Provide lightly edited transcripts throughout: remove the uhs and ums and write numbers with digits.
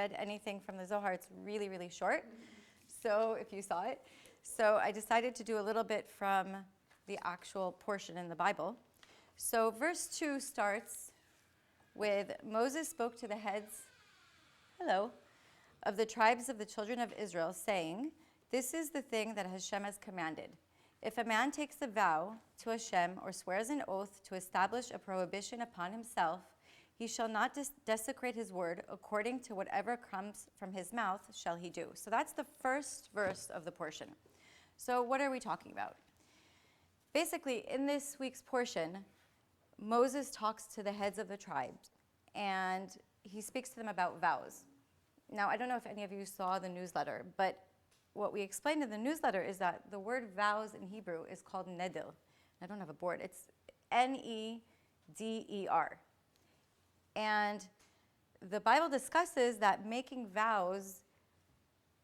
read anything from the Zohar, it's really, really short. So if you saw it. So I decided to do a little bit from the actual portion in the Bible. So verse 2 starts with, Moses spoke to the heads, of the tribes of the children of Israel, saying, this is the thing that Hashem has commanded. If a man takes a vow to Hashem or swears an oath to establish a prohibition upon himself, he shall not desecrate his word. According to whatever comes from his mouth shall he do. So that's the first verse of the portion. So what are we talking about? Basically, in this week's portion, Moses talks to the heads of the tribes, and he speaks to them about vows. Now, I don't know if any of you saw the newsletter, but what we explained in the newsletter is that the word vows in Hebrew is called neder. I don't have a board. It's Neder. And the Bible discusses that making vows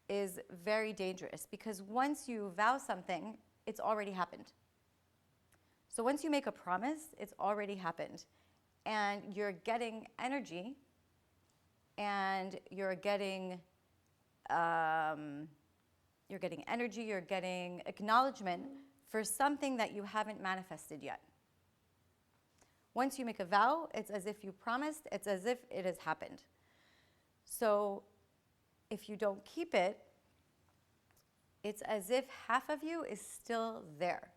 is very dangerous because once you vow something, it's already happened. So once you make a promise, it's already happened. And you're getting energy and you're getting energy, you're getting acknowledgement for something that you haven't manifested yet. Once you make a vow, it's as if you promised, it's as if it has happened. So if you don't keep it, it's as if half of you is still there.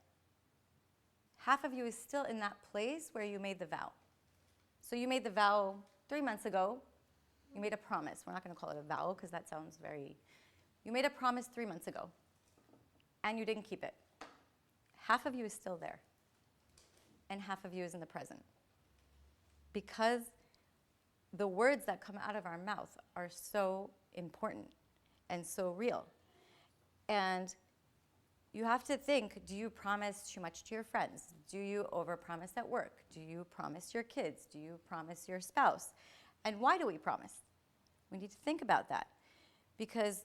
Half of you is still in that place where you made the vow. So you made the vow 3 months ago. You made a promise. We're not going to call it a vow because that sounds very... You made a promise 3 months ago, and you didn't keep it. Half of you is still there, and half of you is in the present. Because the words that come out of our mouth are so important and so real. And you have to think, do you promise too much to your friends? Do you overpromise at work? Do you promise your kids? Do you promise your spouse? And why do we promise? We need to think about that. Because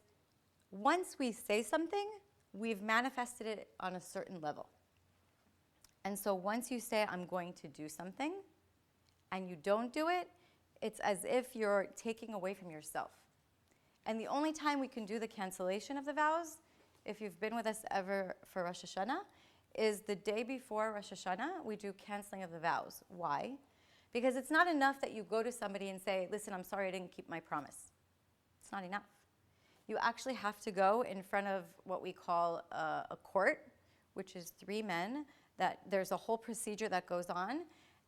once we say something, we've manifested it on a certain level. And so once you say, I'm going to do something, and you don't do it, it's as if you're taking away from yourself. And the only time we can do the cancellation of the vows, if you've been with us ever for Rosh Hashanah, is the day before Rosh Hashanah, we do canceling of the vows. Why? Because it's not enough that you go to somebody and say, listen, I'm sorry I didn't keep my promise. It's not enough. You actually have to go in front of what we call a court, which is 3 men, that there's a whole procedure that goes on,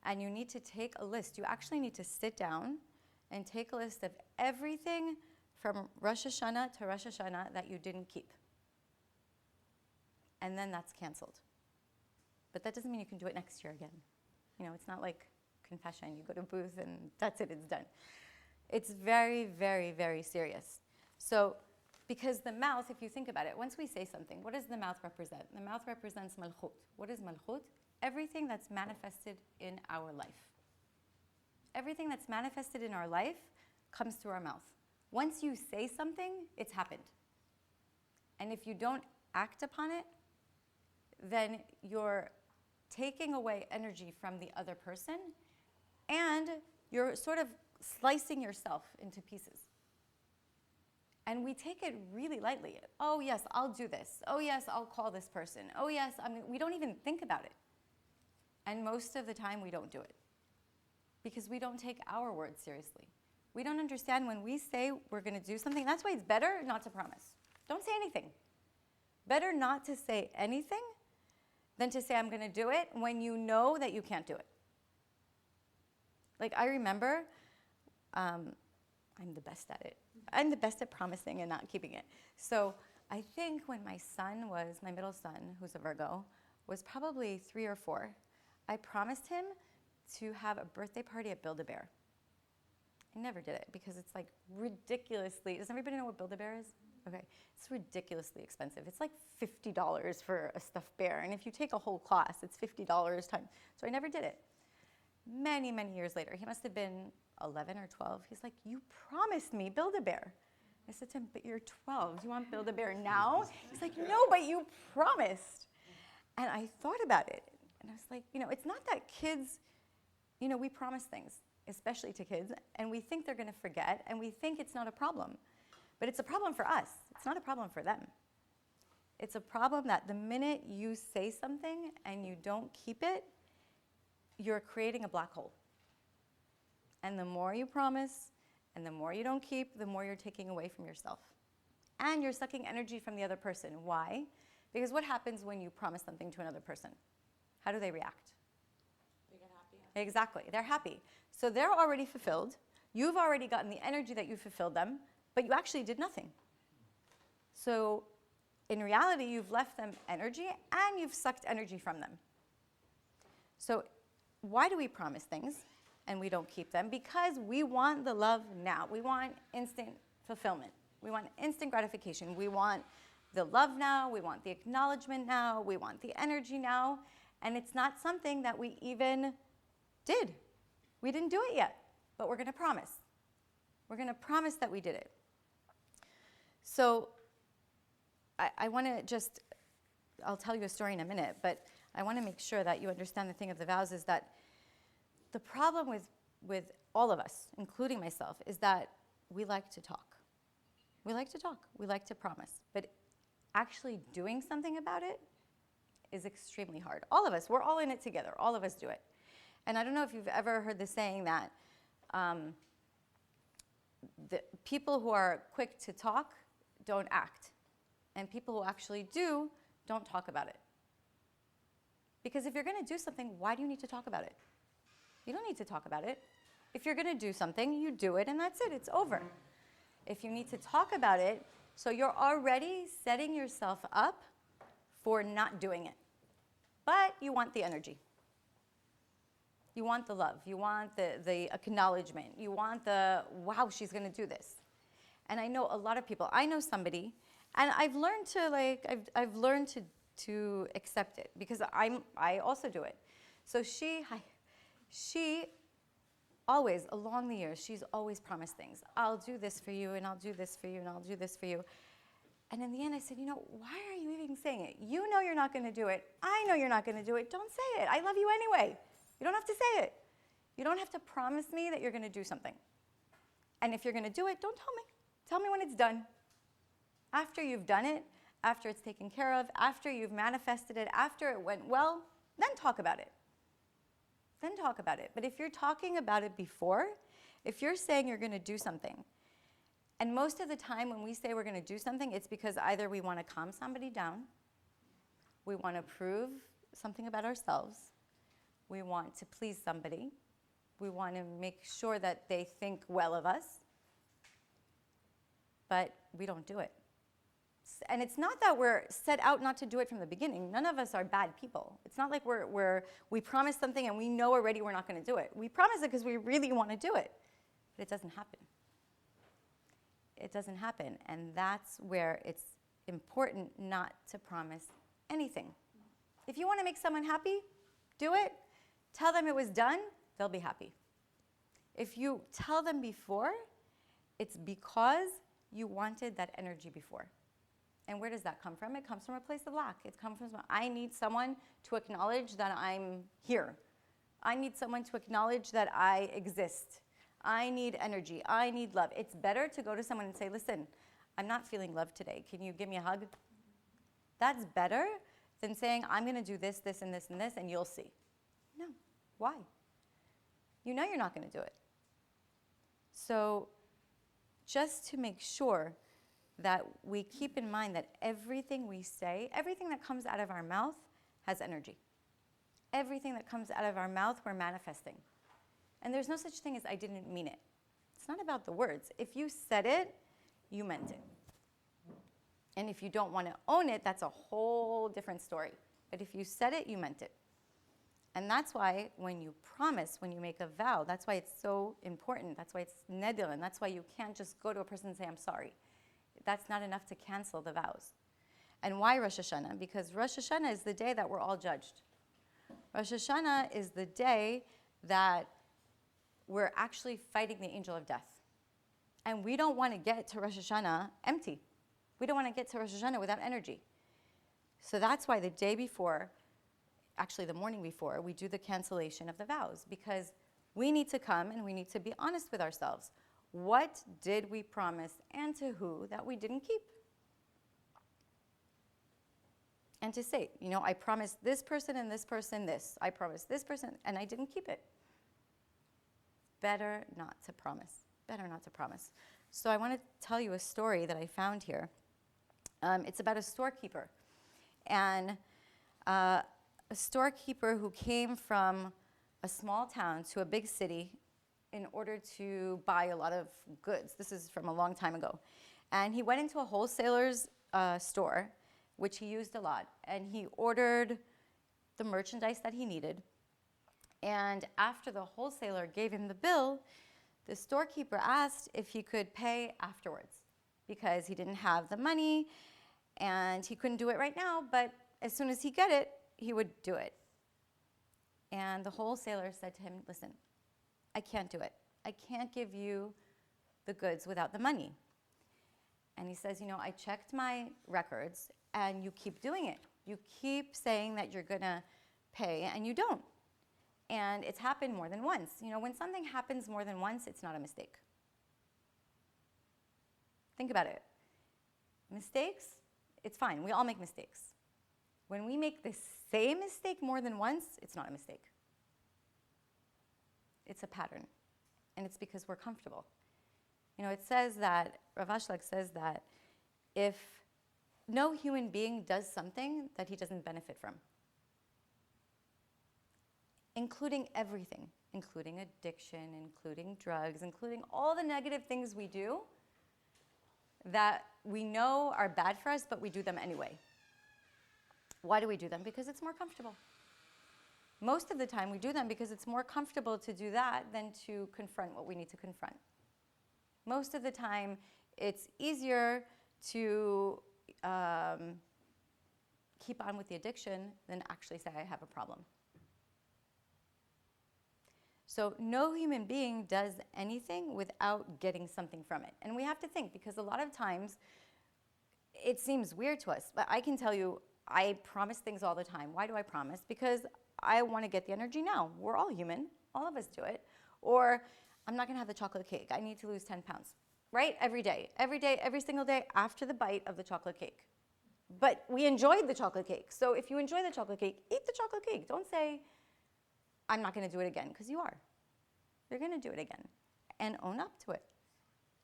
and you need to take a list. You actually need to sit down and take a list of everything from Rosh Hashanah to Rosh Hashanah that you didn't keep. And then that's canceled. But that doesn't mean you can do it next year again. You know, it's not like confession. You go to a booth and that's it, it's done. It's very, very, very serious. So, because the mouth, if you think about it, once we say something, what does the mouth represent? The mouth represents malchut. What is malchut? Everything that's manifested in our life. Everything that's manifested in our life comes through our mouth. Once you say something, it's happened. And if you don't act upon it, then you're taking away energy from the other person, and you're sort of slicing yourself into pieces. And we take it really lightly. Oh, yes, I'll do this. Oh, yes, I'll call this person. Oh, yes, we don't even think about it. And most of the time, we don't do it because we don't take our words seriously. We don't understand when we say we're going to do something. That's why it's better not to promise. Don't say anything. Better not to say anything than to say I'm going to do it when you know that you can't do it. Like I remember, I'm the best at it. I'm the best at promising and not keeping it. So I think when my middle son, who's a Virgo, was probably 3 or 4, I promised him to have a birthday party at Build-A-Bear. I never did it because it's like ridiculously, does everybody know what Build-A-Bear is? Okay, it's ridiculously expensive. It's like $50 for a stuffed bear. And if you take a whole class, it's $50 times. So I never did it. Many, many years later, he must have been 11 or 12. He's like, you promised me Build-A-Bear. I said to him, but you're 12. Do you want Build-A-Bear now? He's like, no, but you promised. And I thought about it. And I was like, it's not that kids, we promise things. especially to kids, and we think they're going to forget, and we think it's not a problem. But it's a problem for us. It's not a problem for them. It's a problem that the minute you say something and you don't keep it, you're creating a black hole. And the more you promise and the more you don't keep, the more you're taking away from yourself. And you're sucking energy from the other person. Why? Because what happens when you promise something to another person? How do they react? They get happy. Exactly. They're happy. So they're already fulfilled. You've already gotten the energy that you fulfilled them, but you actually did nothing. So in reality, you've left them energy and you've sucked energy from them. So why do we promise things and we don't keep them? Because we want the love now. We want instant fulfillment. We want instant gratification. We want the love now. We want the acknowledgement now. We want the energy now. And it's not something that we even did. We didn't do it yet, but we're going to promise. We're going to promise that we did it. So I want to just, I'll tell you a story in a minute, but I want to make sure that you understand the thing of the vows is that the problem with all of us, including myself, is that we like to talk. We like to talk. We like to promise. But actually doing something about it is extremely hard. All of us, we're all in it together. All of us do it. And I don't know if you've ever heard the saying that the people who are quick to talk don't act. And people who actually do don't talk about it. Because if you're going to do something, why do you need to talk about it? You don't need to talk about it. If you're going to do something, you do it and that's it. It's over. If you need to talk about it, so you're already setting yourself up for not doing it. But you want the energy. You want the love. You want the acknowledgement. You want the, wow, she's going to do this. And I know a lot of people. I know somebody, and I've learned to I've learned to accept it because I also do it. So she always, along the years, she's always promised things. I'll do this for you, and I'll do this for you, and I'll do this for you. And in the end, I said, why are you even saying it? You know you're not going to do it. I know you're not going to do it. Don't say it. I love you anyway. You don't have to say it. You don't have to promise me that you're going to do something. And if you're going to do it, don't tell me. Tell me when it's done. After you've done it, after it's taken care of, after you've manifested it, after it went well, then talk about it. Then talk about it. But if you're talking about it before, if you're saying you're going to do something, and most of the time when we say we're going to do something, it's because either we want to calm somebody down, we want to prove something about ourselves, we want to please somebody, we want to make sure that they think well of us, but we don't do it. And it's not that we're set out not to do it from the beginning. None of us are bad people. It's not like we promise something and we know already we're not going to do it. We promise it because we really want to do it, but it doesn't happen. It doesn't happen, and that's where it's important not to promise anything. If you want to make someone happy, do it. Tell them it was done, they'll be happy. If you tell them before, it's because you wanted that energy before. And where does that come from? It comes from a place of lack. It comes from, I need someone to acknowledge that I'm here. I need someone to acknowledge that I exist. I need energy. I need love. It's better to go to someone and say, listen, I'm not feeling love today. Can you give me a hug? That's better than saying, I'm going to do this, this, and this, and this, and you'll see. No. Why? You know you're not going to do it. So just to make sure that we keep in mind that everything we say, everything that comes out of our mouth has energy. Everything that comes out of our mouth, we're manifesting. And there's no such thing as I didn't mean it. It's not about the words. If you said it, you meant it. And if you don't want to own it, that's a whole different story. But if you said it, you meant it. And that's why when you promise, when you make a vow, that's why it's so important. That's why it's neder, and that's why you can't just go to a person and say, I'm sorry. That's not enough to cancel the vows. And why Rosh Hashanah? Because Rosh Hashanah is the day that we're all judged. Rosh Hashanah is the day that we're actually fighting the angel of death. And we don't want to get to Rosh Hashanah empty. We don't want to get to Rosh Hashanah without energy. So that's why the day before, actually the morning before, we do the cancellation of the vows. Because we need to come and we need to be honest with ourselves. What did we promise and to who that we didn't keep? And to say, I promised this person and this person this. I promised this person and I didn't keep it. Better not to promise. Better not to promise. So I want to tell you a story that I found here. It's about a storekeeper. And a storekeeper who came from a small town to a big city in order to buy a lot of goods. This is from a long time ago. And he went into a wholesaler's store, which he used a lot, and he ordered the merchandise that he needed. And after the wholesaler gave him the bill, the storekeeper asked if he could pay afterwards because he didn't have the money and he couldn't do it right now, but as soon as he got it, he would do it. And the wholesaler said to him, listen, I can't do it. I can't give you the goods without the money. And he says, I checked my records and you keep doing it. You keep saying that you're gonna pay and you don't. And it's happened more than once. When something happens more than once, it's not a mistake. Think about it. Mistakes, it's fine. We all make mistakes. When we make the same mistake more than once, it's not a mistake. It's a pattern. And it's because we're comfortable. It says that, Rav Ashlag says that if no human being does something that he doesn't benefit from, including everything, including addiction, including drugs, including all the negative things we do that we know are bad for us, but we do them anyway. Why do we do them? Because it's more comfortable. Most of the time we do them because it's more comfortable to do that than to confront what we need to confront. Most of the time it's easier to keep on with the addiction than actually say I have a problem. So no human being does anything without getting something from it. And we have to think, because a lot of times it seems weird to us, but I can tell you, I promise things all the time. Why do I promise? Because I want to get the energy now. We're all human. All of us do it. Or I'm not going to have the chocolate cake. I need to lose 10 pounds. Right? Every day, every single day after the bite of the chocolate cake. But we enjoyed the chocolate cake. So if you enjoy the chocolate cake, eat the chocolate cake. Don't say, I'm not going to do it again, because you are. You're going to do it again. And own up to it.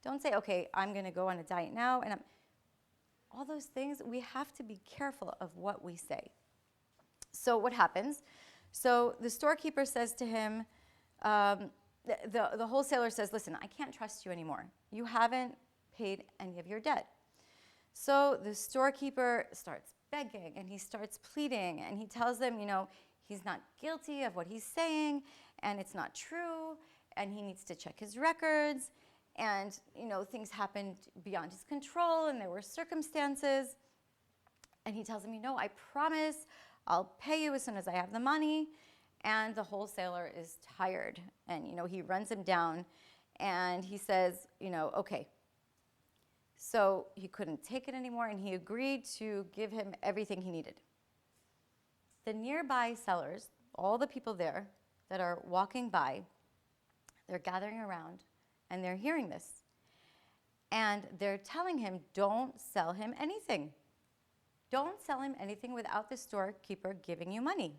Don't say, okay, I'm going to go on a diet now. And all those things, we have to be careful of what we say. So what happens? So the storekeeper says to him, the wholesaler says, listen, I can't trust you anymore. You haven't paid any of your debt. So the storekeeper starts begging and he starts pleading and he tells them, he's not guilty of what he's saying and it's not true and he needs to check his records and, things happened beyond his control and there were circumstances. And he tells him, I promise I'll pay you as soon as I have the money. And the wholesaler is tired and, he runs him down and he says, okay. So he couldn't take it anymore and he agreed to give him everything he needed. The nearby sellers, all the people there that are walking by, they're gathering around and they're hearing this. And they're telling him, don't sell him anything. Don't sell him anything without the storekeeper giving you money.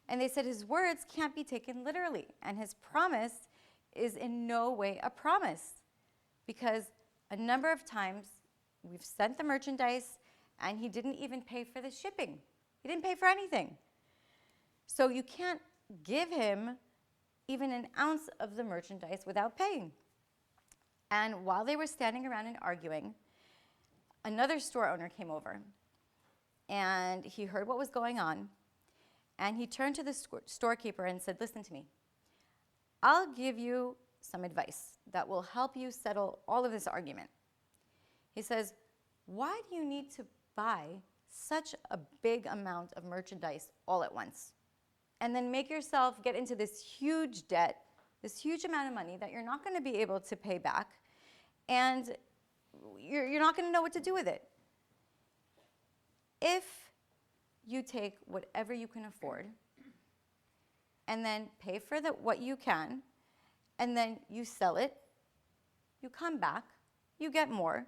And they said his words can't be taken literally, and his promise is in no way a promise, because a number of times we've sent the merchandise and he didn't even pay for the shipping. He didn't pay for anything. So you can't give him even an ounce of the merchandise without paying. And while they were standing around and arguing, another store owner came over and he heard what was going on. And he turned to the storekeeper and said, listen to me. I'll give you some advice that will help you settle all of this argument. He says, why do you need to buy such a big amount of merchandise all at once? And then make yourself get into this huge debt, this huge amount of money that you're not going to be able to pay back, and you're not going to know what to do with it. If you take whatever you can afford and then pay for what you can and then you sell it, you come back, you get more,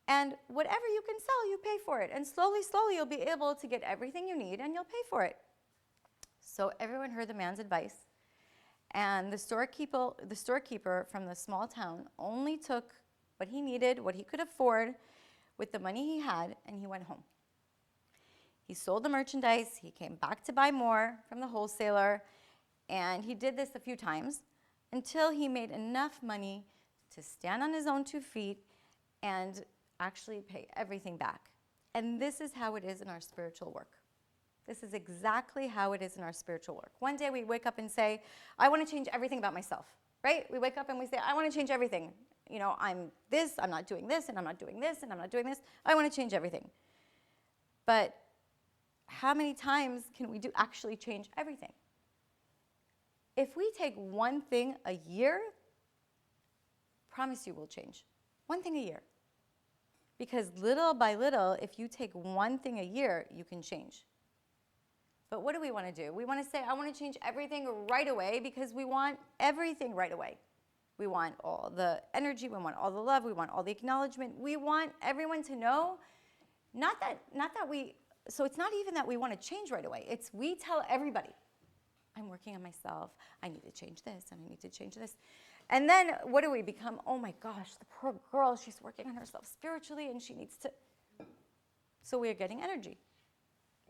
and whatever you can sell, you pay for it. And slowly, slowly, you'll be able to get everything you need, and you'll pay for it. So everyone heard the man's advice, and the storekeeper from the small town only took what he needed, what he could afford, with the money he had, and he went home. He sold the merchandise, he came back to buy more from the wholesaler, and he did this a few times until he made enough money to stand on his own 2 feet and actually pay everything back. And this is how it is in our spiritual work. This is exactly how it is in our spiritual work. One day we wake up and say, I want to change everything about myself, right? We wake up and we say, I want to change everything. You know, I'm this, I'm not doing this, and I'm not doing this, and I'm not doing this. I want to change everything. But how many times can we actually change everything? If we take one thing a year, promise you will change. One thing a year. Because little by little, if you take one thing a year, you can change. But what do we want to do? We want to say, I want to change everything right away because we want everything right away. We want all the energy, we want all the love, we want all the acknowledgement. We want everyone to know, so it's not even that we want to change right away. It's we tell everybody, I'm working on myself, I need to change this, and I need to change this. And then what do we become? Oh my gosh, the poor girl, she's working on herself spiritually and she needs to. So we are getting energy.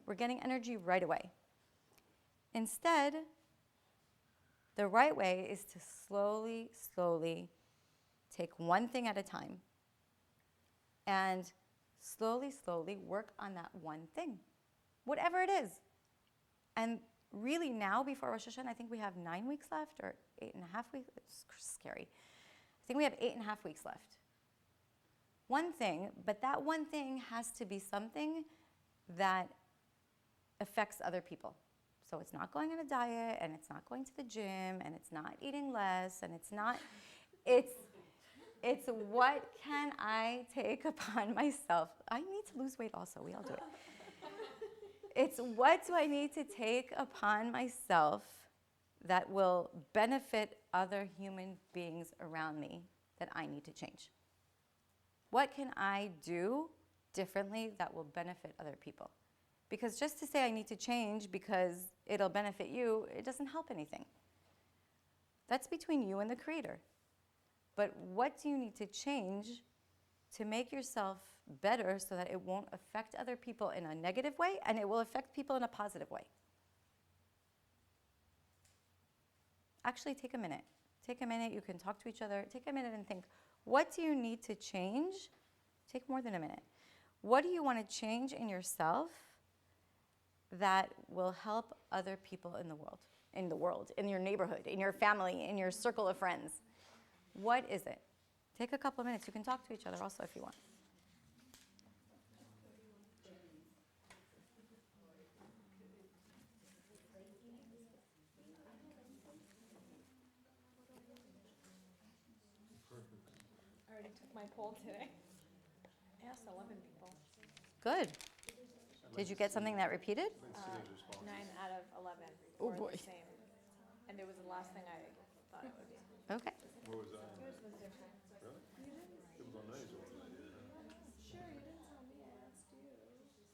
We're getting energy right away. Instead, the right way is to slowly, slowly take one thing at a time and slowly, slowly work on that one thing, whatever it is. And really now, before Rosh Hashanah, I think we have 9 weeks left, or 8.5 weeks. It's scary. I think we have 8.5 weeks left. One thing, but that one thing has to be something that affects other people. So it's not going on a diet, and it's not going to the gym, and it's not eating less, and it's not, it's what can I take upon myself? I need to lose weight also, we all do it. It's what do I need to take upon myself that will benefit other human beings around me that I need to change? What can I do differently that will benefit other people? Because just to say I need to change because it'll benefit you, it doesn't help anything. That's between you and the Creator. But what do you need to change to make yourself better so that it won't affect other people in a negative way and it will affect people in a positive way? Actually, take a minute. Take a minute. You can talk to each other. Take a minute and think, what do you need to change? Take more than a minute. What do you want to change in yourself that will help other people in the world, in your neighborhood, in your family, in your circle of friends? What is it? Take a couple of minutes. You can talk to each other also if you want. I already took my poll today. I asked 11 people. Good. Did you get something that repeated? 9 out of 11 Oh, were boy. the same. And it was the last thing I thought it would be. Okay. What was that? Yours was different. Really? It was on nice one. Sure, you didn't tell me. I asked you.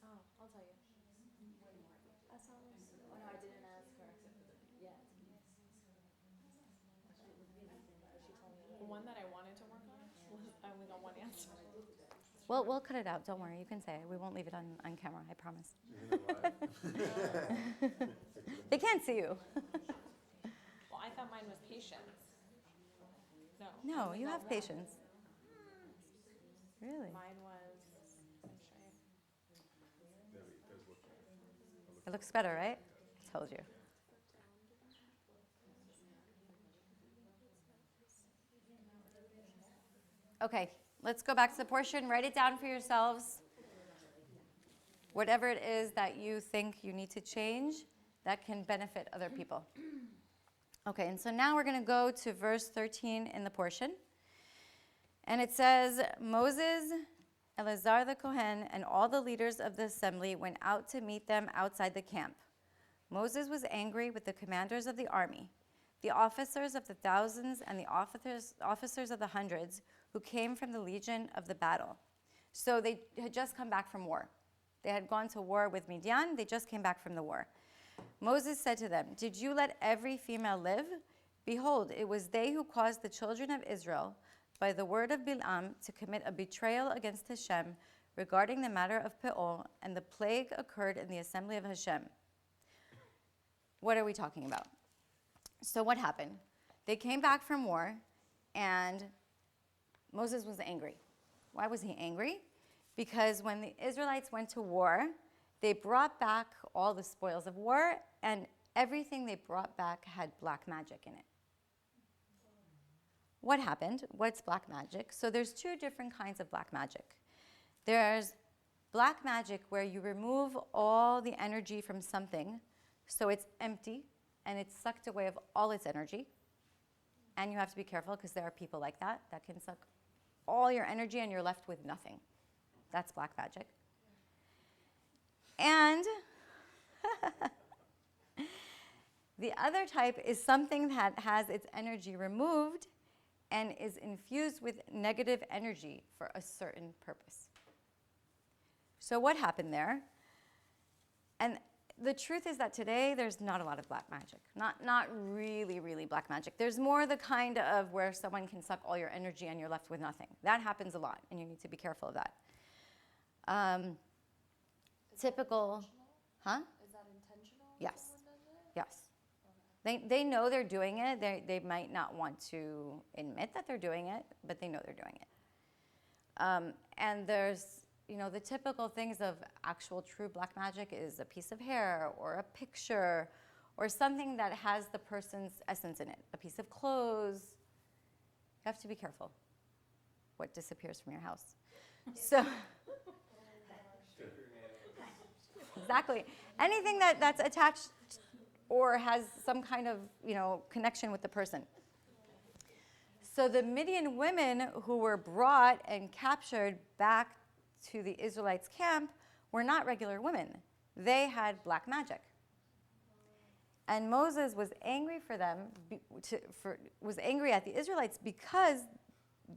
Oh, I'll tell you. I saw this. Oh, no, I didn't ask her. Yeah. The one that I wanted to work on, I only got one answer. Well, we'll cut it out. Don't worry. You can say it. We won't leave it on camera. I promise. They can't see you. Well, I thought mine was patience. No. No, I you got have one. patience. Really? Mine was. I'll show you. It looks better, right? I told you. Okay, let's go back to the portion. Write it down for yourselves. Whatever it is that you think you need to change that can benefit other people. Okay, and so now we're going to go to verse 13 in the portion. And it says, Moses, Eleazar the Kohen, and all the leaders of the assembly went out to meet them outside the camp. Moses was angry with the commanders of the army. the officers of the thousands and the officers of the hundreds who came from the legion of the battle. So they had just come back from war. They had gone to war with Midian. They just came back from the war. Moses said to them, "Did you let every female live? Behold, it was they who caused the children of Israel, by the word of Bil'am, to commit a betrayal against Hashem regarding the matter of Peor, and the plague occurred in the assembly of Hashem." What are we talking about? So what happened? They came back from war, and Moses was angry. Why was he angry? Because when the Israelites went to war, they brought back all the spoils of war, and everything they brought back had black magic in it. What happened? What's black magic? So there's two different kinds of black magic. There's black magic where you remove all the energy from something, so it's empty, and it's sucked away of all its energy. And you have to be careful because there are people like that can suck all your energy and you're left with nothing. That's black magic. And the other type is something that has its energy removed and is infused with negative energy for a certain purpose. So what happened there? And the truth is that today there's not a lot of black magic. Not really, really black magic. There's more the kind of where someone can suck all your energy and you're left with nothing. That happens a lot, and you need to be careful of that. Typical, huh? Is that intentional? Yes. Someone does it? Yes. They know they're doing it. They might not want to admit that they're doing it, but they know they're doing it. And there's, the typical things of actual true black magic is a piece of hair or a picture or something that has the person's essence in it, a piece of clothes. You have to be careful what disappears from your house. So, exactly. Anything that's attached or has some kind of, connection with the person. So the Midian women who were brought and captured back to the Israelites' camp were not regular women. They had black magic. And Moses was angry for them, was angry at the Israelites because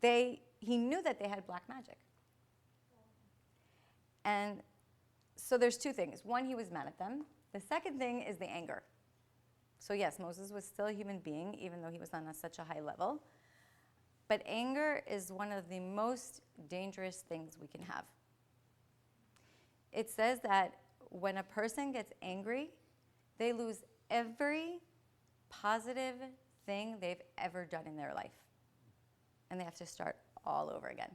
he knew that they had black magic. And so there's two things. One, he was mad at them. The second thing is the anger. So yes, Moses was still a human being, even though he was on such a high level. But anger is one of the most dangerous things we can have. It says that when a person gets angry, they lose every positive thing they've ever done in their life. And they have to start all over again.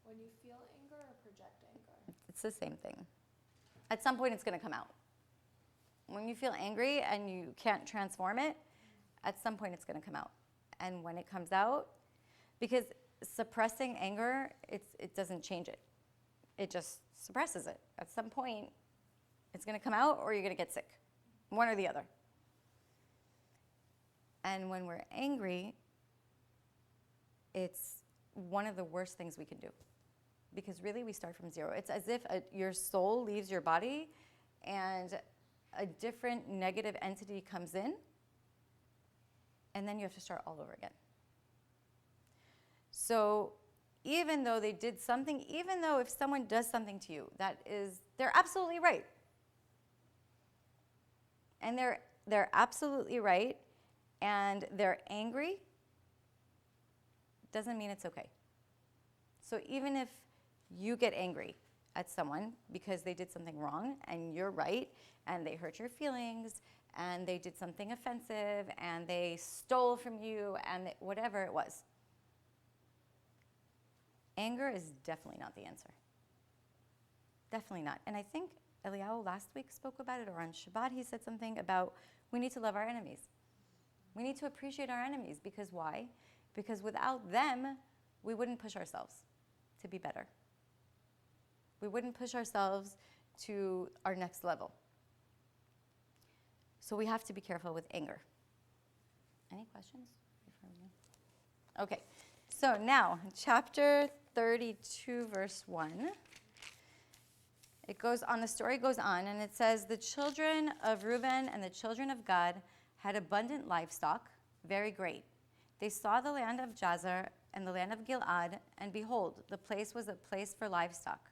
When you feel anger or project anger? It's the same thing. At some point, it's going to come out. When you feel angry and you can't transform it, at some point, it's going to come out. And when it comes out, because suppressing anger, it doesn't change it. It just suppresses it. At some point, it's going to come out or you're going to get sick. One or the other. And when we're angry, it's one of the worst things we can do. Because really, we start from zero. It's as if your soul leaves your body and a different negative entity comes in, and then you have to start all over again. So even though they did something, even though if someone does something to you, they're absolutely right. And they're absolutely right, and they're angry, doesn't mean it's okay. So even if you get angry at someone because they did something wrong and you're right and they hurt your feelings and they did something offensive and they stole from you and whatever it was, anger is definitely not the answer. Definitely not. And I think Eliyahu last week spoke about it, or on Shabbat he said something about we need to love our enemies. We need to appreciate our enemies. Because why? Because without them, we wouldn't push ourselves to be better. We wouldn't push ourselves to our next level. So we have to be careful with anger. Any questions? Okay, so now, chapter 32, verse 1. It goes on, the story goes on, and it says, the children of Reuben and the children of Gad had abundant livestock, very great. They saw the land of Jazer and the land of Gilead, and behold, the place was a place for livestock.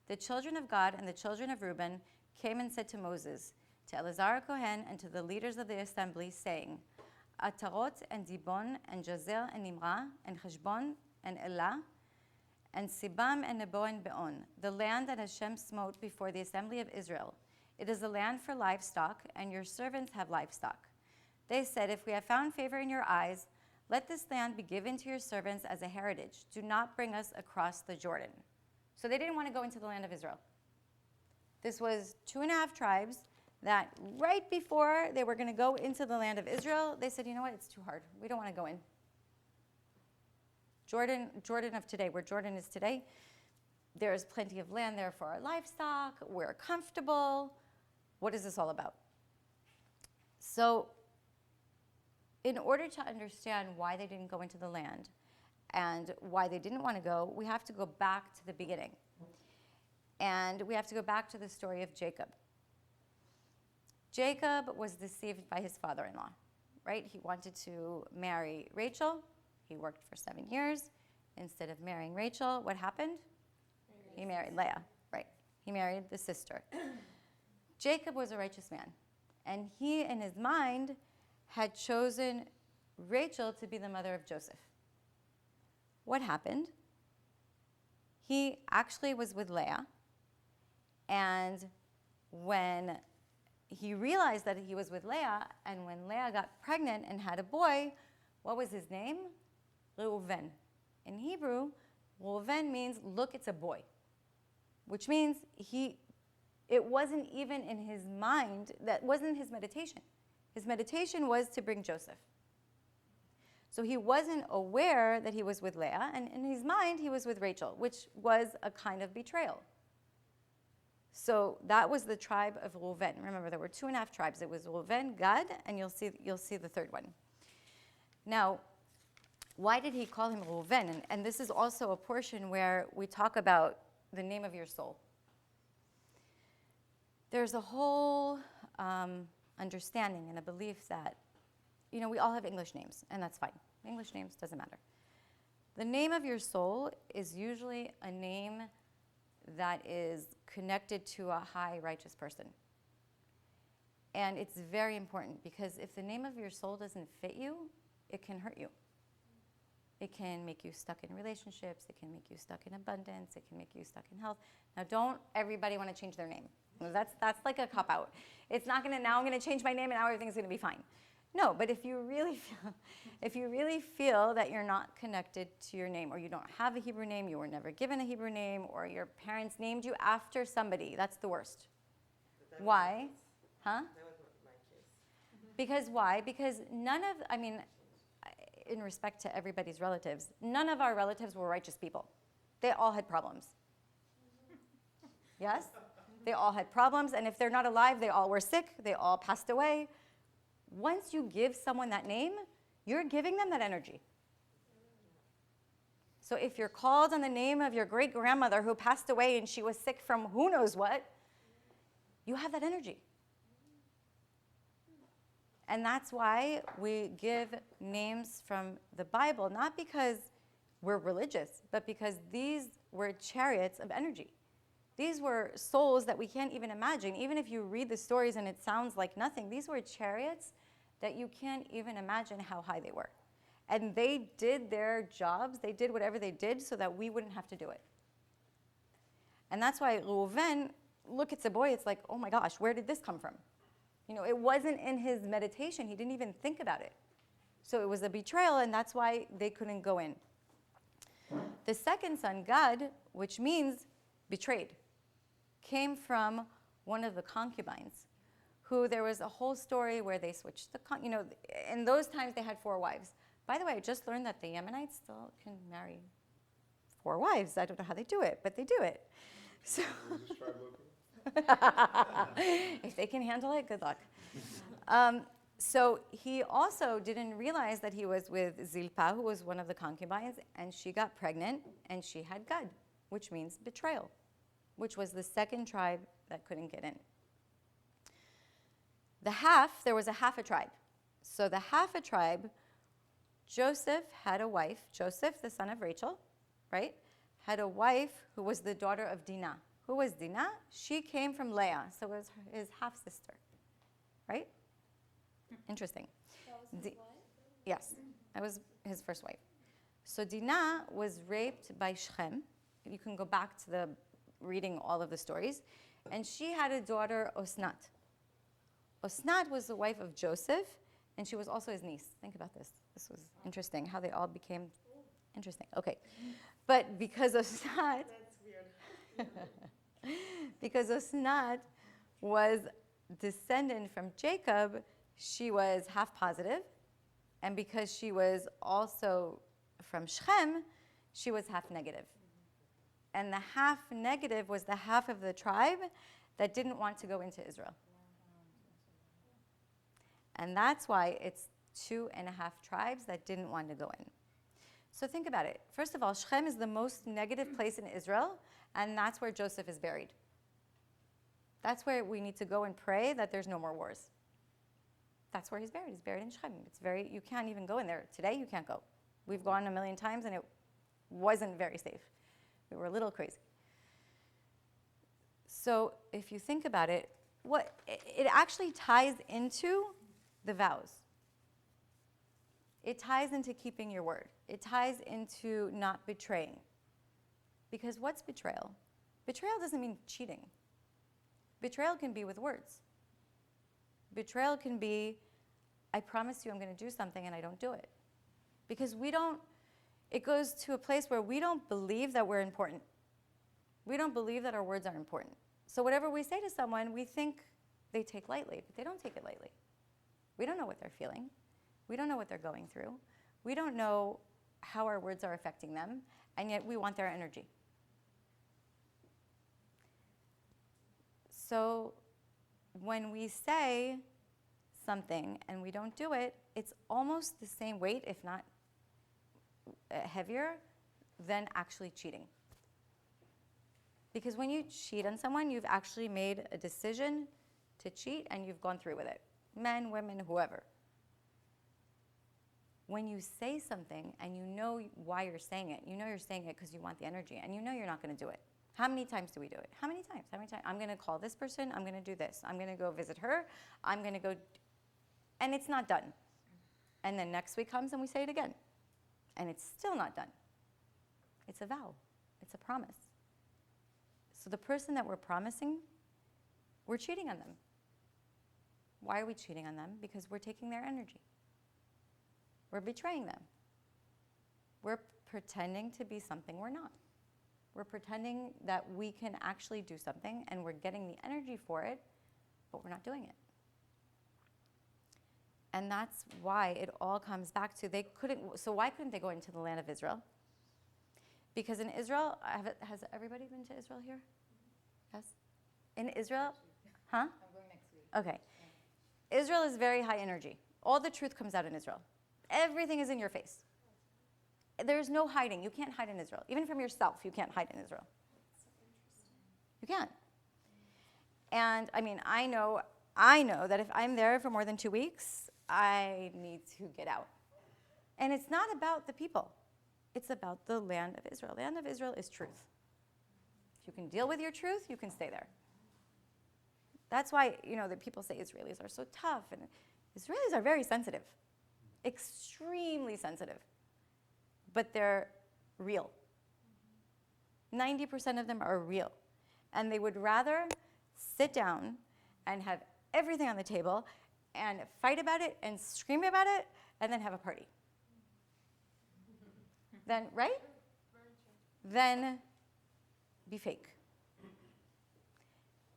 The children of Gad and the children of Reuben came and said to Moses, to Eleazar Kohen, and to the leaders of the assembly, saying, Atarot and Dibon and Jazer and Nimrah and Heshbon and Elah and Sibam and Nebo and Beon, the land that Hashem smote before the assembly of Israel. It is a land for livestock, and your servants have livestock. They said, if we have found favor in your eyes, let this land be given to your servants as a heritage. Do not bring us across the Jordan. So they didn't want to go into the land of Israel. This was 2.5 tribes that right before they were going to go into the land of Israel, they said, you know what, it's too hard. We don't want to go in. Jordan of today, where Jordan is today, there is plenty of land there for our livestock. We're comfortable. What is this all about? So in order to understand why they didn't go into the land and why they didn't want to go, we have to go back to the beginning. And we have to go back to the story of Jacob. Jacob was deceived by his father-in-law, right? He wanted to marry Rachel. He worked for 7 years. Instead of marrying Rachel, what happened? He married Leah, right? He married the sister. Jacob was a righteous man. And he, in his mind, had chosen Rachel to be the mother of Joseph. What happened? He actually was with Leah. And when he realized that he was with Leah, and when Leah got pregnant and had a boy, what was his name? Reuven. In Hebrew, Reuven means, look, it's a boy, which means it wasn't even in his mind, that wasn't his meditation. His meditation was to bring Joseph. So he wasn't aware that he was with Leah, and in his mind, he was with Rachel, which was a kind of betrayal. So that was the tribe of Reuven. Remember, there were 2.5 tribes. It was Reuven, Gad, and you'll see the third one. Now, why did he call him Reuven? And this is also a portion where we talk about the name of your soul. There's a whole understanding and a belief that, we all have English names, and that's fine. English names, doesn't matter. The name of your soul is usually a name that is connected to a high righteous person. And it's very important, because if the name of your soul doesn't fit you, it can hurt you. It can make you stuck in relationships. It can make you stuck in abundance. It can make you stuck in health. Now, don't everybody want to change their name. That's like a cop-out. It's not going to, now I'm going to change my name and now everything's going to be fine. No, but if you really feel that you're not connected to your name, or you don't have a Hebrew name, you were never given a Hebrew name, or your parents named you after somebody, that's the worst. Why? Huh? That was my case. Because why? Because in respect to everybody's relatives, none of our relatives were righteous people. They all had problems. Yes? They all had problems, and if they're not alive, they all were sick, they all passed away. Once you give someone that name, you're giving them that energy. So if you're called on the name of your great-grandmother who passed away and she was sick from who knows what, you have that energy. And that's why we give names from the Bible, not because we're religious, but because these were chariots of energy. These were souls that we can't even imagine. Even if you read the stories and it sounds like nothing, these were chariots that you can't even imagine how high they were. And they did their jobs. They did whatever they did so that we wouldn't have to do it. And that's why Reuven, look, it's a boy. It's like, oh my gosh, where did this come from? It wasn't in his meditation. He didn't even think about it. So it was a betrayal, and that's why they couldn't go in. The second son, Gad, which means betrayed, came from one of the concubines, who there was a whole story where they switched in those times they had 4 wives. By the way, I just learned that the Yemenites still can marry 4 wives. I don't know how they do it, but they do it. So Where's this tribe located? if they can handle it, good luck. So he also didn't realize that he was with Zilpah, who was one of the concubines, and she got pregnant, and she had Gad, which means betrayal. which was the second tribe that couldn't get in. The half, there was a half a tribe. So the half a tribe, Joseph had a wife, Joseph, the son of Rachel, right, had a wife who was the daughter of Dinah. Who was Dinah? She came from Leah, so it was his half-sister, right? Interesting. That was his wife? Yes, that was his first wife. So Dinah was raped by Shechem. You can go back to the reading all of the stories. And she had a daughter, Osnat. Osnat was the wife of Joseph, and she was also his niece. Think about this. This was interesting, how they all became interesting. Okay. But because Osnat... That's weird. because Osnat was descendant from Jacob, she was half positive. And because she was also from Shechem, she was half negative. And the half negative was the half of the tribe that didn't want to go into Israel. And that's why it's 2.5 tribes that didn't want to go in. So think about it. First of all, Shechem is the most negative place in Israel, and that's where Joseph is buried. That's where we need to go and pray that there's no more wars. That's where he's buried. He's buried in Shechem. You can't even go in there. Today, you can't go. We've gone a million times, and it wasn't very safe. We were a little crazy. So if you think about it, it actually ties into the vows. It ties into keeping your word. It ties into not betraying. Because what's betrayal? Betrayal doesn't mean cheating. Betrayal can be with words. Betrayal can be, I promise you I'm going to do something and I don't do it. Because it goes to a place where we don't believe that we're important. We don't believe that our words are important. So whatever we say to someone, we think they take lightly, but they don't take it lightly. We don't know what they're feeling. We don't know what they're going through. We don't know how our words are affecting them, and yet we want their energy. So when we say something and we don't do it, it's almost the same weight, if not heavier, than actually cheating. Because when you cheat on someone, you've actually made a decision to cheat and you've gone through with it. Men, women, whoever. When you say something and you know why you're saying it, you know you're saying it because you want the energy, and you know you're not going to do it. How many times do we do it? How many times? I'm going to call this person. I'm going to do this. I'm going to go visit her. I'm going to go. And it's not done. And then next week comes and we say it again. And it's still not done. It's a vow. It's a promise. So the person that we're promising, we're cheating on them. Why are we cheating on them? Because we're taking their energy. We're betraying them. We're pretending to be something we're not. We're pretending that we can actually do something and we're getting the energy for it, but we're not doing it. And that's why it all comes back to so why couldn't they go into the land of Israel? Because in Israel, has everybody been to Israel here? Yes? In Israel? Huh? I'm going next week. Okay. Israel is very high energy. All the truth comes out in Israel. Everything is in your face. There's no hiding. You can't hide in Israel. Even from yourself, you can't hide in Israel. You can't. And I mean, I know that if I'm there for more than 2 weeks, I need to get out. And it's not about the people. It's about the land of Israel. The land of Israel is truth. If you can deal with your truth, you can stay there. That's why, that people say Israelis are so tough. And Israelis are very sensitive. Extremely sensitive. But they're real. 90% of them are real. And they would rather sit down and have everything on the table and fight about it and scream about it and then have a party. Then, right? Then be fake.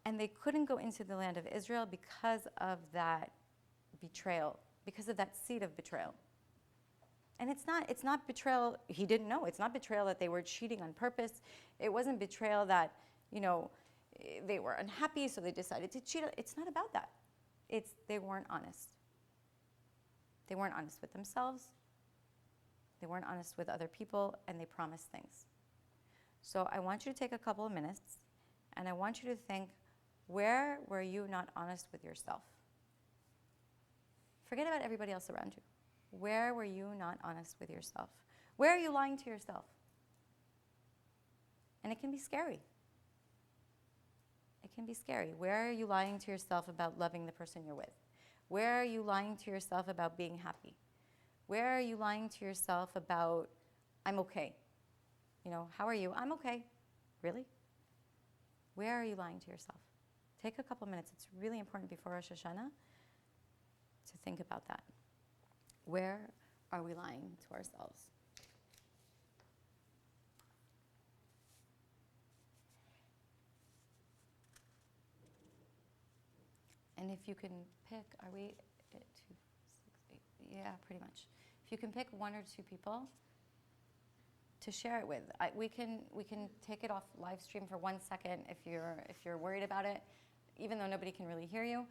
And they couldn't go into the land of Israel because of that betrayal, because of that seed of betrayal. And it's not betrayal, he didn't know. It's not betrayal that they were cheating on purpose. It wasn't betrayal that, they were unhappy, so they decided to cheat. It's not about that. They weren't honest. They weren't honest with themselves. They weren't honest with other people, and they promised things. So I want you to take a couple of minutes, And I want you to think, where were you not honest with yourself? Forget about everybody else around you. Where were you not honest with yourself? Where are you lying to yourself? And it can be scary. It can be scary. Where are you lying to yourself about loving the person you're with? Where are you lying to yourself about being happy? Where are you lying to yourself about, I'm okay? You know, how are you? I'm okay. Really? Where are you lying to yourself? Take a couple minutes. It's really important before Rosh Hashanah to think about that. Where are we lying to ourselves? And if you can pick, are we at 2, 6, 8? Yeah, pretty much. If you can pick 1 or 2 people to share it with, we can take it off live stream for 1 second if you're worried about it, even though nobody can really hear you.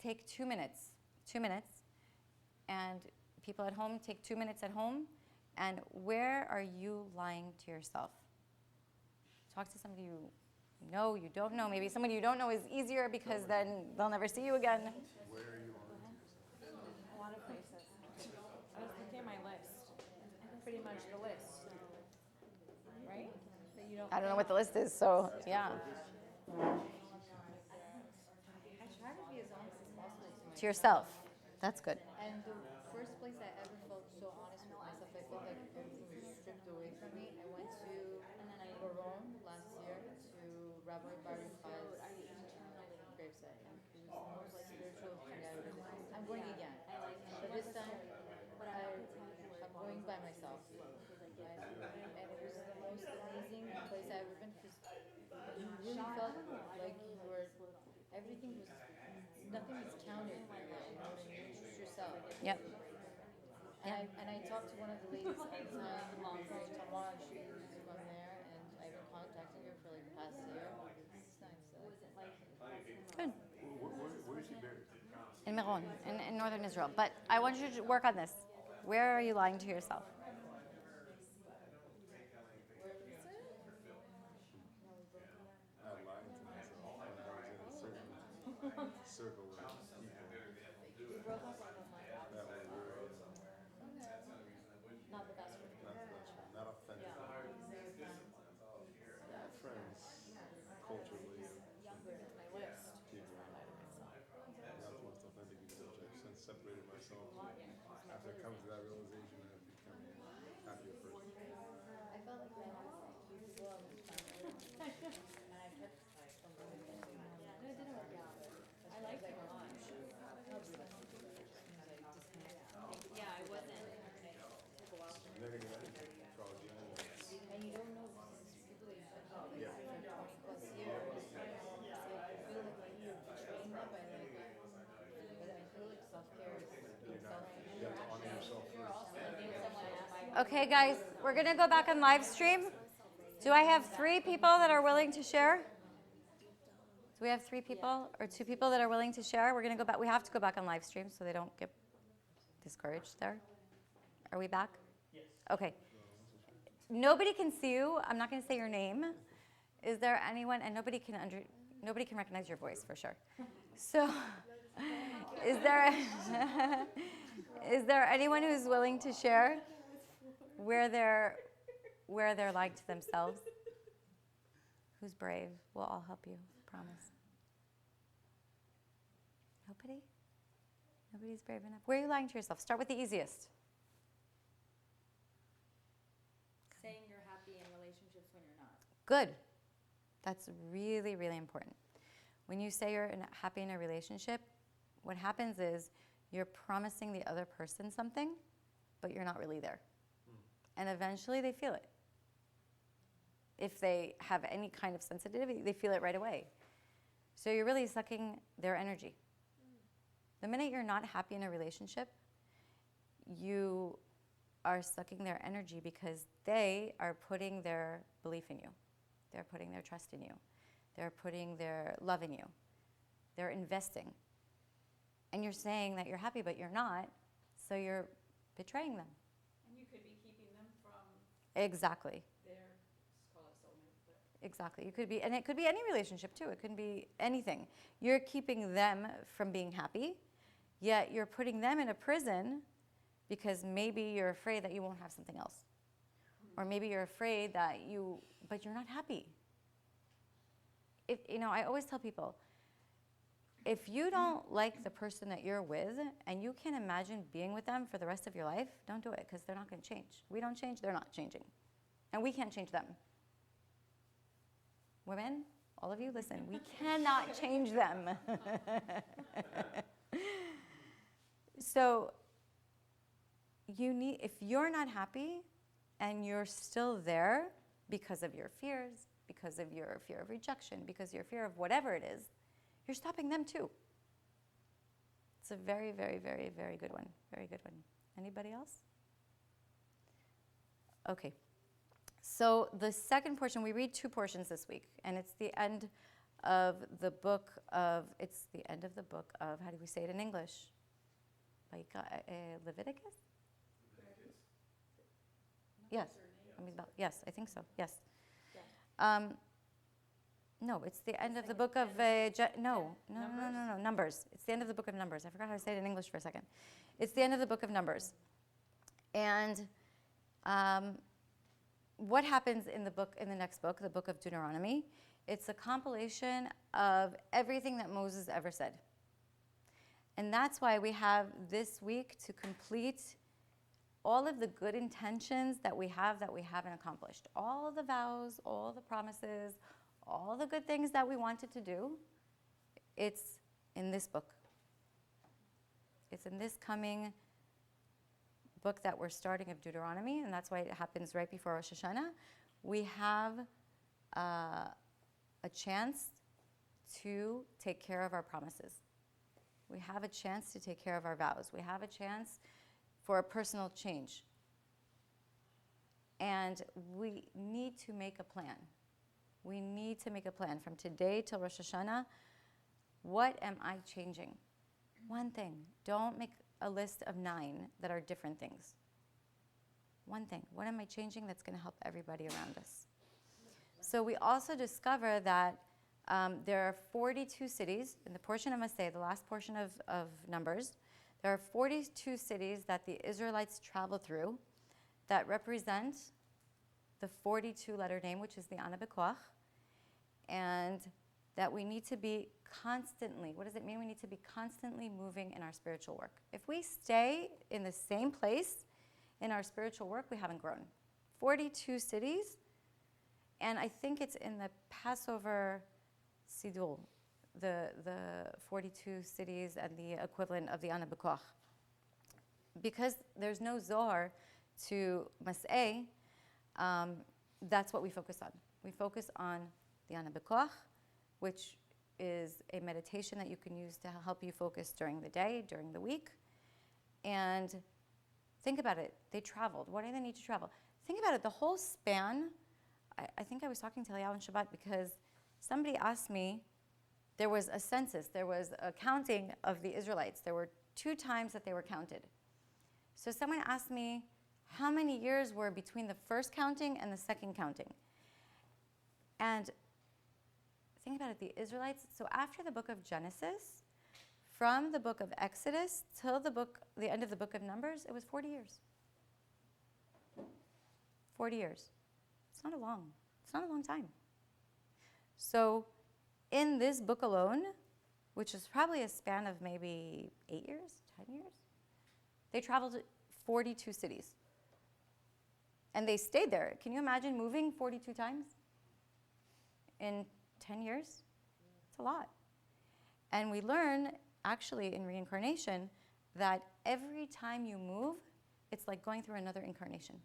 Take 2 minutes, and people at home take 2 minutes at home. And where are you lying to yourself? Talk to somebody you know, you don't know. Maybe somebody you don't know is easier because then they'll never see you again. Where are you lying to yourself? A lot of places. I was looking at my list. Pretty much the list. Right? That you don't. I don't know what the list is, so yeah. I try to be as honest as possible To yourself. That's good. And the first place I ever felt so honest with myself, I felt like everything was stripped away from me. I went to Rome last year to Rabbi Bar Yochai's gravesite. It was the most spiritual thing I've ever done. I'm going again. But this time, I'm going by myself. And it was the most amazing place I've ever been because you really felt like you were, everything was, nothing was counted for you, you know what I mean? Just yourself. Yep. And I talked to one of the ladies at the time, Tamar, she was from there, and I've been contacting her for like the past year. It's nice. Good. Where is he buried? In Meron, in northern Israel. But I want you to work on this. Where are you lying to yourself? I lied to myself when I was in a certain circle with people that were very, Not the best for me. not the best friend, not authentic. Friends, culturally, My list. people, not the most authentic people, which I've since separated myself. After coming to that realization, I've become a happier person. I felt like I had a few people I was trying to and I kept from going to them. And it didn't work out. I liked it a lot. Yeah, I wasn't. You're never gonna get astrology anyways. And you don't know these people that you've been with for 20 plus years. It's like you feel like you're betraying them by like, but I feel like self-care is being self-care. You have to honor yourself first. Okay, guys, we're going to go back on live stream. Do I have 3 people that are willing to share? Do we have 3 people or 2 people that are willing to share? We're going to go back. We have to go back on live stream so they don't get discouraged there. Are we back? Yes. Okay. Nobody can see you. I'm not going to say your name. Is there anyone, and nobody can recognize your voice for sure. So is there anyone who's willing to share where they're lying to themselves? Who's brave? We'll all help you, promise. Nobody? Nobody's brave enough. Where are you lying to yourself? Start with the easiest. Saying you're happy in relationships when you're not. Good. That's really, really important. When you say you're happy in a relationship, what happens is you're promising the other person something, but you're not really there. And eventually they feel it. If they have any kind of sensitivity, they feel it right away. So you're really sucking their energy. The minute you're not happy in a relationship, you are sucking their energy because they are putting their belief in you. They're putting their trust in you. They're putting their love in you. They're investing. And you're saying that you're happy, but you're not, so you're betraying them. And you could be keeping them from Exactly. their, let's call it soulmate. Exactly. You could be, and it could be any relationship too. It could be anything. You're keeping them from being happy, yet you're putting them in a prison because maybe you're afraid that you won't have something else. Or maybe you're afraid that but you're not happy. If, I always tell people, if you don't like the person that you're with and you can't imagine being with them for the rest of your life, don't do it because they're not going to change. We don't change, they're not changing. And we can't change them. Women, all of you, listen, we cannot change them. So if you're not happy and you're still there because of your fears, because of your fear of rejection, because of your fear of whatever it is, you're stopping them too. It's a very, very, very, very good one. Very good one. Anybody else? Okay. So the second portion, we read 2 portions this week, and it's the end of the book of, how do we say it in English? Leviticus? Yes. Yes, I think so. Yes. No, it's the end of the book of, no, Numbers. It's the end of the book of Numbers. I forgot how to say it in English for a second. It's the end of the book of Numbers. And what happens in the next book, the book of Deuteronomy? It's a compilation of everything that Moses ever said. And that's why we have this week to complete all of the good intentions that we haven't accomplished. All the vows, all the promises, all the good things that we wanted to do, it's in this book. It's in this coming book that we're starting of Deuteronomy, and that's why it happens right before Rosh Hashanah. We have a chance to take care of our promises. We have a chance to take care of our vows. We have a chance for a personal change. And we need to make a plan. We need to make a plan from today till Rosh Hashanah. What am I changing? One thing. Don't make a list of 9 that are different things. One thing. What am I changing that's going to help everybody around us? So we also discover that there are 42 cities in the portion of Masei, the last portion of Numbers. There are 42 cities that the Israelites travel through that represent the 42-letter name, which is the Ana B'Koach, and that we need to be constantly, what does it mean? We need to be constantly moving in our spiritual work. If we stay in the same place in our spiritual work, we haven't grown. 42 cities, and I think it's in the Passover Siddur, the 42 cities and the equivalent of the Ana B'Koach. Because there's no Zohar to Masei, that's what we focus on. We focus on the Ana B'Koach, which is a meditation that you can use to help you focus during the day, during the week. And think about it. They traveled. Why do they need to travel? Think about it. The whole span, I think I was talking to Eliyahu on Shabbat because somebody asked me, there was a census, there was a counting of the Israelites. There were 2 times that they were counted. So someone asked me how many years were between the first counting and the second counting. And think about it, the Israelites, so after the book of Genesis, from the book of Exodus till the end of the book of Numbers, it was 40 years. 40 years. It's not a long time. So in this book alone, which is probably a span of maybe 8 years, 10 years, they traveled to 42 cities. And they stayed there. Can you imagine moving 42 times in 10 years? It's a lot. And we learn, actually, in reincarnation, that every time you move, it's like going through another incarnation.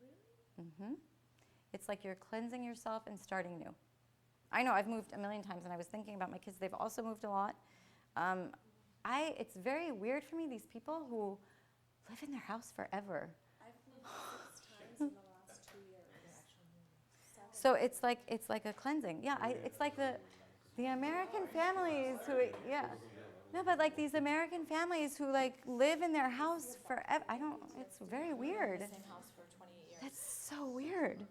Really? Mm-hmm. It's like you're cleansing yourself and starting new. I know, I've moved a million times, and I was thinking about my kids. They've also moved a lot. It's very weird for me, these people who live in their house forever. I've moved 6 times in the last 2 years. So it's like a cleansing. Yeah, it's like the American families who, yeah. No, but like these American families who like live in their house forever. It's very weird. Same house for 28 years. That's so weird.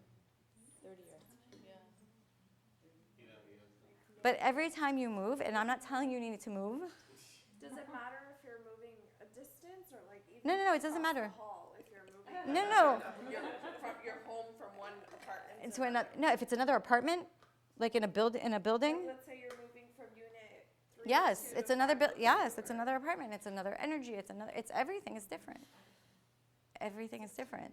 30 years. Yeah. But every time you move, and I'm not telling you need to move. Does it matter if you're moving a distance or like even No, it doesn't across matter. the hall if you're moving No. from your home from one apartment Into another. No, if it's another apartment, like in a building. Let's say you're moving from unit 3 Yes, to it's another. Yes, it's another apartment. It's another energy. It's another. It's everything is different. Everything is different.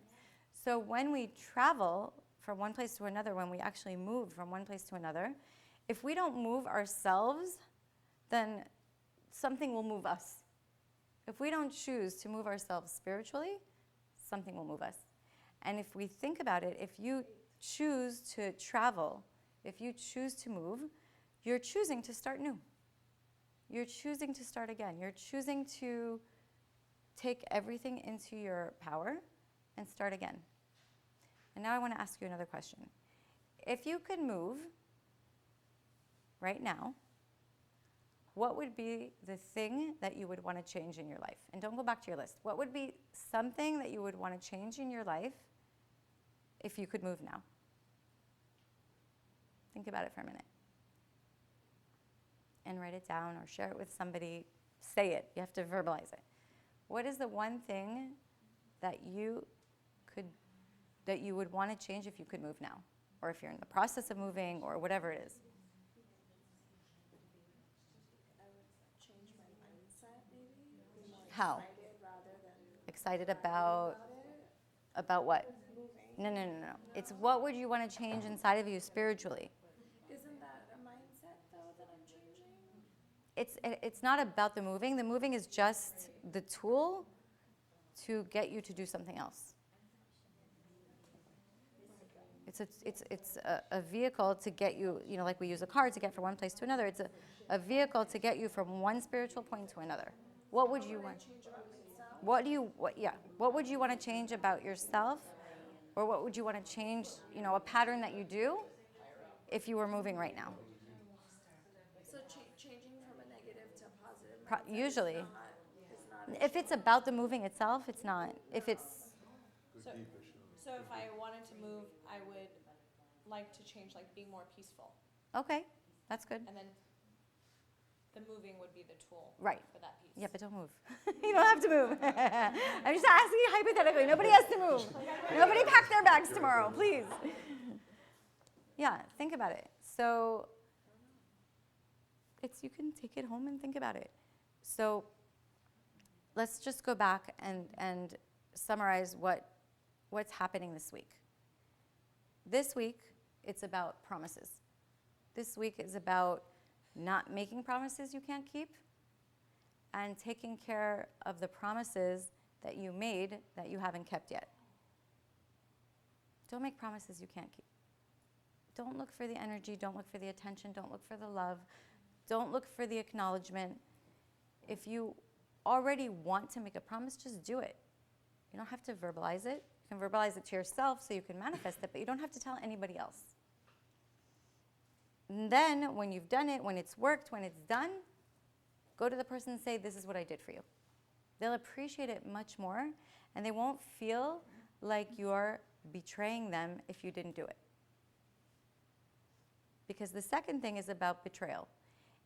So when we travel from one place to another, when we actually move from one place to another, if we don't move ourselves, then something will move us. If we don't choose to move ourselves spiritually, something will move us. And if we think about it, if you choose to travel, if you choose to move, you're choosing to start new. You're choosing to start again. You're choosing to take everything into your power and start again. And now I want to ask you another question. If you could move right now, what would be the thing that you would want to change in your life? And don't go back to your list. What would be something that you would want to change in your life if you could move now? Think about it for a minute. And write it down or share it with somebody. Say it. You have to verbalize it. What is the one thing that you would want to change if you could move now? Or if you're in the process of moving or whatever it is. I would change my mindset maybe. Be more How? excited rather than Excited about what? moving. No. It's what would you want to change inside of you spiritually? Isn't that a mindset though that I'm changing? It's not about the moving. The moving is just the tool to get you to do something else. It's a vehicle to get you, like we use a car to get from one place to another. It's a vehicle to get you from one spiritual point to another. What would you want? Change about myself? What would you want to change about yourself? Or what would you want to change, a pattern that you do if you were moving right now? So changing from a negative to a positive mindset Usually. is not If it's about the moving itself, it's not. If it's, So if I wanted to move, I would like to change, like being more peaceful. okay, that's good. And then the moving would be the tool Right. for that piece. Yeah, but don't move. You don't have to move. I'm just asking you hypothetically. Nobody has to move. Nobody pack their bags tomorrow, please. Yeah, think about it. So you can take it home and think about it. So let's just go back and summarize what's happening this week. This week, it's about promises. This week is about not making promises you can't keep and taking care of the promises that you made that you haven't kept yet. Don't make promises you can't keep. Don't look for the energy. Don't look for the attention. Don't look for the love. Don't look for the acknowledgement. If you already want to make a promise, just do it. You don't have to verbalize it. You can verbalize it to yourself so you can manifest it, but you don't have to tell anybody else. And then when you've done it, when it's worked, when it's done, go to the person and say, this is what I did for you. They'll appreciate it much more, and they won't feel like you're betraying them if you didn't do it. Because the second thing is about betrayal.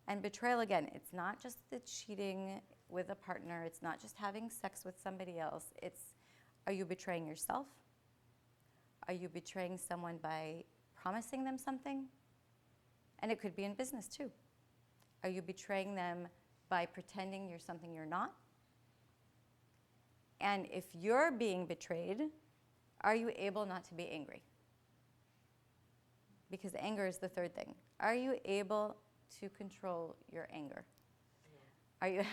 And betrayal, again, it's not just the cheating with a partner. It's not just having sex with somebody else. It's, are you betraying yourself? Are you betraying someone by promising them something? And it could be in business too. Are you betraying them by pretending you're something you're not? And if you're being betrayed, are you able not to be angry? Because anger is the third thing. Are you able to control your anger? Are you?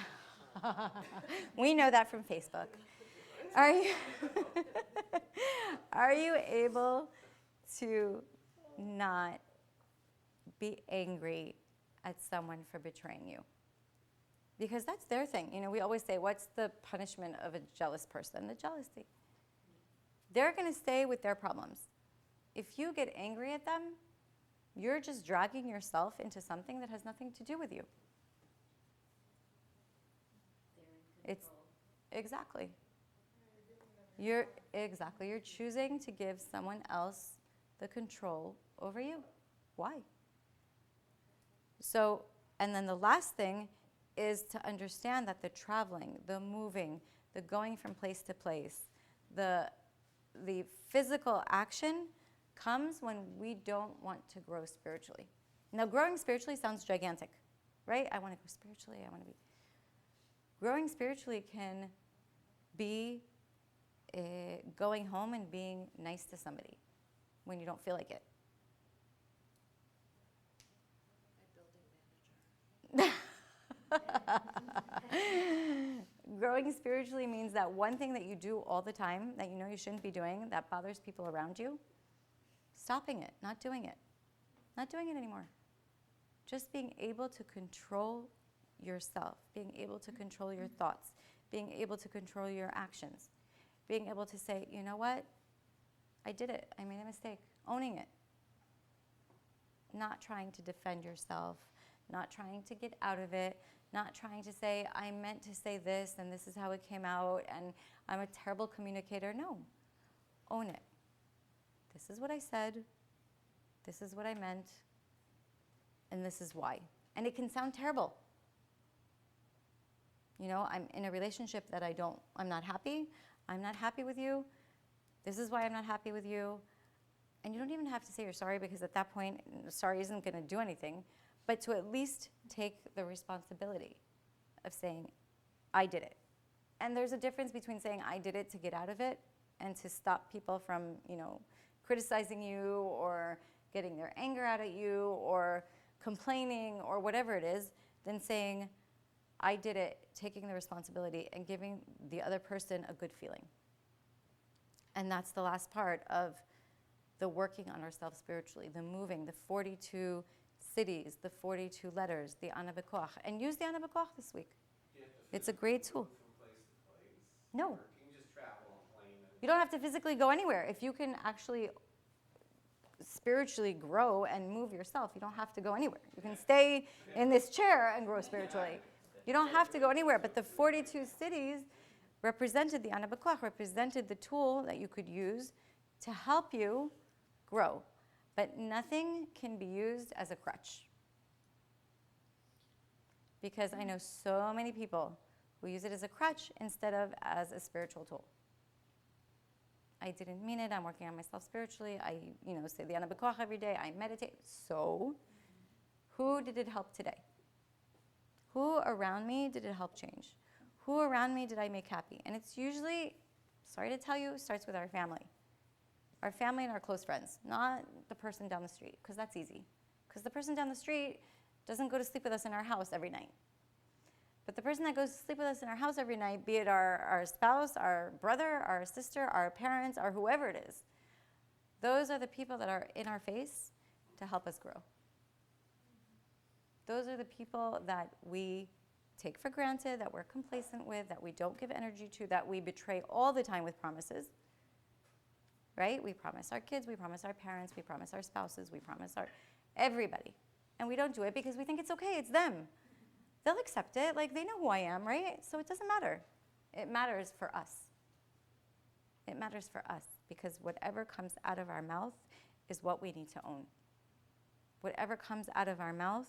We know that from Facebook. Are you? Are you able to not be angry at someone for betraying you? Because that's their thing. You know, we always say, what's the punishment of a jealous person? The jealousy. They're going to stay with their problems. If you get angry at them, you're just dragging yourself into something that has nothing to do with you. It's exactly. You're choosing to give someone else the control over you. Why? So, and then the last thing is to understand that the traveling, the moving, the going from place to place, the physical action comes when we don't want to grow spiritually. Now, growing spiritually sounds gigantic, right? I want to grow spiritually. I want to be. Growing spiritually can be going home and being nice to somebody when you don't feel like it. Growing spiritually means that one thing that you do all the time that you know you shouldn't be doing, that bothers people around you, stopping it, not doing it anymore. Just being able to control yourself, being able to control your thoughts, being able to control your actions, being able to say, you know what, I did it, I made a mistake, owning it. Not trying to defend yourself, not trying to get out of it, not trying to say, I meant to say this and this is how it came out and I'm a terrible communicator. No, own it. This is what I said, this is what I meant, and this is why. And it can sound terrible. You know, I'm in a relationship that I'm not happy with you, this is why I'm not happy with you. And you don't even have to say you're sorry, because at that point, sorry isn't going to do anything. But to at least take the responsibility of saying, I did it. And there's a difference between saying I did it to get out of it and to stop people from, criticizing you or getting their anger out at you or complaining or whatever it is, than saying I did it, taking the responsibility and giving the other person a good feeling. And that's the last part of the working on ourselves spiritually, the moving, the 42 cities, the 42 letters, the Ana B'Koach. And use the Ana B'Koach this week. It's a great tool. From place to place? No. Or can you just travel on plane? You don't have to physically go anywhere. If you can actually spiritually grow and move yourself, you don't have to go anywhere. You can stay in this chair and grow spiritually. You don't have to go anywhere. But the 42 cities represented the Ana B'Koach, represented the tool that you could use to help you grow. But nothing can be used as a crutch. Because I know so many people who use it as a crutch instead of as a spiritual tool. I didn't mean it. I'm working on myself spiritually. I, say the Ana B'Koach every day. I meditate. So, who did it help today? Who around me did it help change? Who around me did I make happy? And it's usually, sorry to tell you, starts with our family. Our family and our close friends, not the person down the street, because that's easy. Because the person down the street doesn't go to sleep with us in our house every night. But the person that goes to sleep with us in our house every night, be it our spouse, our brother, our sister, our parents, or whoever it is, those are the people that are in our face to help us grow. Those are the people that we take for granted, that we're complacent with, that we don't give energy to, that we betray all the time with promises. Right? We promise our kids, we promise our parents, we promise our spouses, we promise everybody. And we don't do it because we think it's okay, it's them. They'll accept it, they know who I am, right? So it doesn't matter. It matters for us. It matters for us because whatever comes out of our mouth is what we need to own. Whatever comes out of our mouth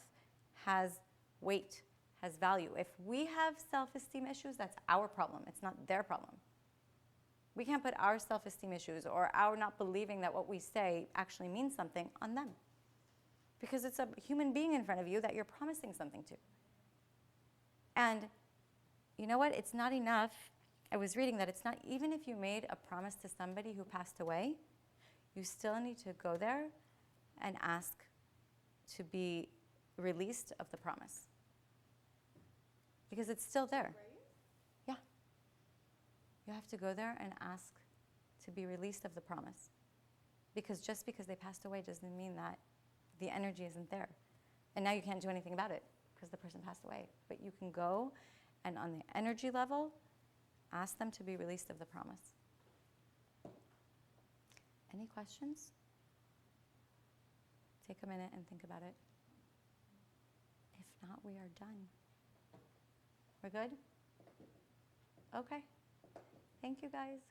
has weight, has value. If we have self-esteem issues, that's our problem. It's not their problem. We can't put our self-esteem issues or our not believing that what we say actually means something on them. Because it's a human being in front of you that you're promising something to. And you know what? It's not enough. I was reading that it's not, even if you made a promise to somebody who passed away, you still need to go there and ask to be released of the promise. Because it's still there. Yeah. You have to go there and ask to be released of the promise. Because just because they passed away doesn't mean that the energy isn't there. And now you can't do anything about it because the person passed away. But you can go and on the energy level, ask them to be released of the promise. Any questions? Take a minute and think about it. If not, we are done. We're good? Okay. Thank you, guys.